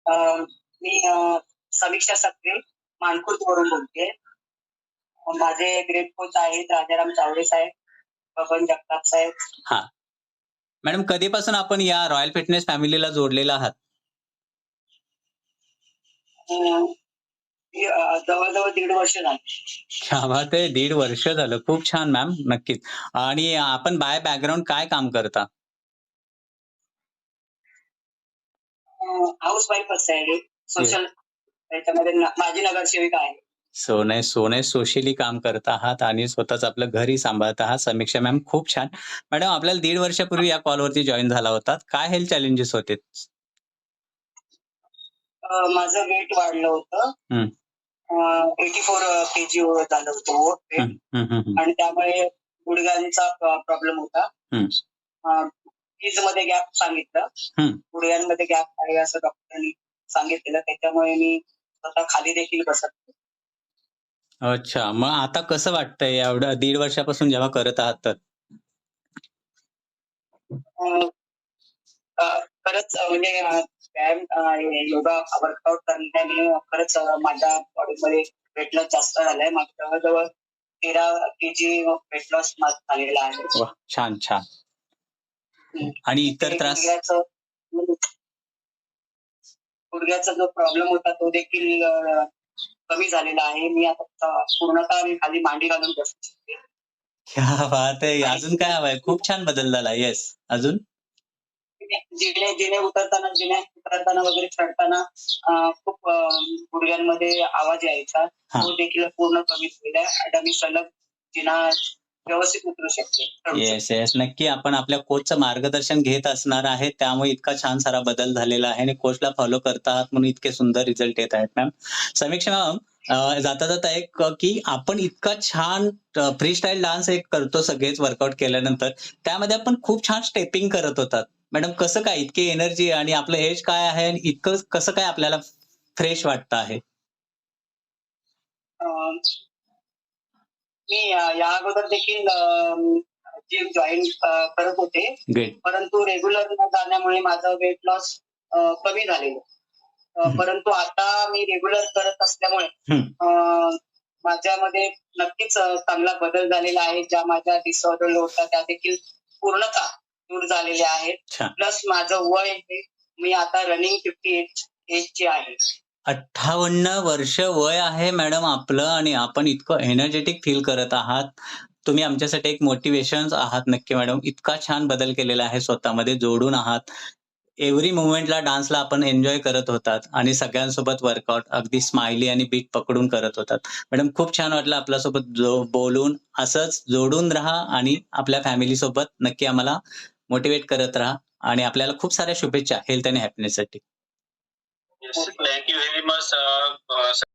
अ, मी समीक्षा सक्रे मानखुर्दवरून बोलतेय. माझे great coach आहेत राजाराम चावडे साहेब, बबन जगताप साहेब. हां. मॅडम कधीपासून आपण या रॉयल फिटनेस फॅमिलीला जोडलेला आहात? अ, मी जवळ-जवळ 1.5 वर्ष झाली. क्या बात है! 1.5 वर्ष झालं. खूप छान मॅम, नक्कीच. आणि आपण बाय बॅकग्राऊंड काय काम करता? हाउस वाईफच आहे. येस. सोशल त्याच्यामध्ये माझी नगरसेविका आहे. So nice, so nice. Socially काम करत आहात आणि स्वतःच आपलं घरही सांभाळत आहात. समीक्षा मॅम खूप छान. मॅडम आपल्याला 1.5 वर्षापूर्वी या कॉलवरती जॉइन झाला होतात. काय हेल्थ चॅलेंजेस होते? माझं वेट वाढलं होतं. हं. 84 केजी झालं होतं वेट. हं, हं, हं, हं. आणि त्यामुळे गुडघ्यांचा प्रॉब्लेम होता. हं. फीजमध्ये गॅप सांगितलं. हं. गुडघ्यांमध्ये गॅप आहे असं डॉक्टरांनी सांगितलेलं. त्याच्यामुळे मी स्वतः खाली देखील बसत नाही. अच्छा. मग आता कसं वाटतंय एवढं 1.5 वर्षापासून जेव्हा करत आहात तर? अ, अ, खरंच म्हणजे व्यायाम योगा वर्कआउट करण्याने खरंच माझ्या बॉडीमध्ये वेट लॉस जास्त झालंय. माझं जवळ-जवळ 13 केजी वेट लॉस माझं झालेलं आहे. वाह! छान, छान. आणि इतर ते त्रास? गुडघ्याचा जो प्रॉब्लेम होता तो देखील कमी झालेला आहे. मी आता पूर्णतः मी खाली मांडी घालून बसू शकते. क्या बात है! आणि अजून काय हवंय? खूप छान बदल झाला. येस. अजून? जिने उतरताना वगैरे चढताना खूप गुडघ्यांमध्ये आवाज यायचा. हां. तो देखील पूर्ण कमी झालेला आहे. आता मी सलग जिना व्यवस्थित उतरू शकते. चढू शकते. Yes, yes. नक्की आपण आपल्या कोचचं मार्गदर्शन घेत असणार आहे. त्यामुळे इतका छान सारा बदल झालेला आहे आणि कोचला फॉलो करत आहात म्हणून इतके सुंदर रिझल्ट येत आहेत मॅम. समीक्षा मॅम, जाता-जाता एक की आपण इतका छान फ्री स्टाईल डान्स एक करतो सगळेच वर्कआउट केल्यानंतर, त्यामध्ये आपण खूप छान स्टेपिंग करत होतात. मॅडम कसं काय इतकी एनर्जी आणि आपलं एज काय आहे आणि इतकं कसं काय आपल्याला फ्रेश वाटतं आहे? अ, मी या अगोदर देखील जिम जॉइन करत होते. ग्रेट. परंतु रेग्युलर न जाण्यामुळे माझं वेट लॉस कमी झालेलं. हं. परंतु आता मी रेग्युलर करत असल्यामुळे हं. माझ्यामध्ये नक्कीच चांगला बदल झालेला आहे. ज्या माझ्या डिसऑर्डर होत्या त्या देखील पूर्णतः दूर झालेल्या आहेत. छान. प्लस माझं वय हे मी आता रनिंग 58 एजची आहे. 58 वर्ष वय आहे मॅडम आपलं आणि आपण इतकं एनर्जेटिक फील करत आहात. तुम्ही आमच्यासाठी एक मोटिव्हेशन्स आहात नक्की मॅडम. इतका छान बदल केलेला आहे स्वतःमध्ये जोडून आहात. एव्हरी मोमेंटला डान्सला आपण एन्जॉय करत होतात आणि सगळ्यांसोबत वर्कआउट अगदी स्माइली आणि बीट पकडून करत होतात. मॅडम खूप छान वाटलं आपल्यासोबत बोलून. असंच जोडून राहा आणि आपल्या फॅमिलीसोबत नक्की आम्हाला मोटिव्हेट करत राहा आणि आपल्याला खूप साऱ्या शुभेच्छा हेल्थ आणि हॅपीनेससाठी. Yes, thank you very much.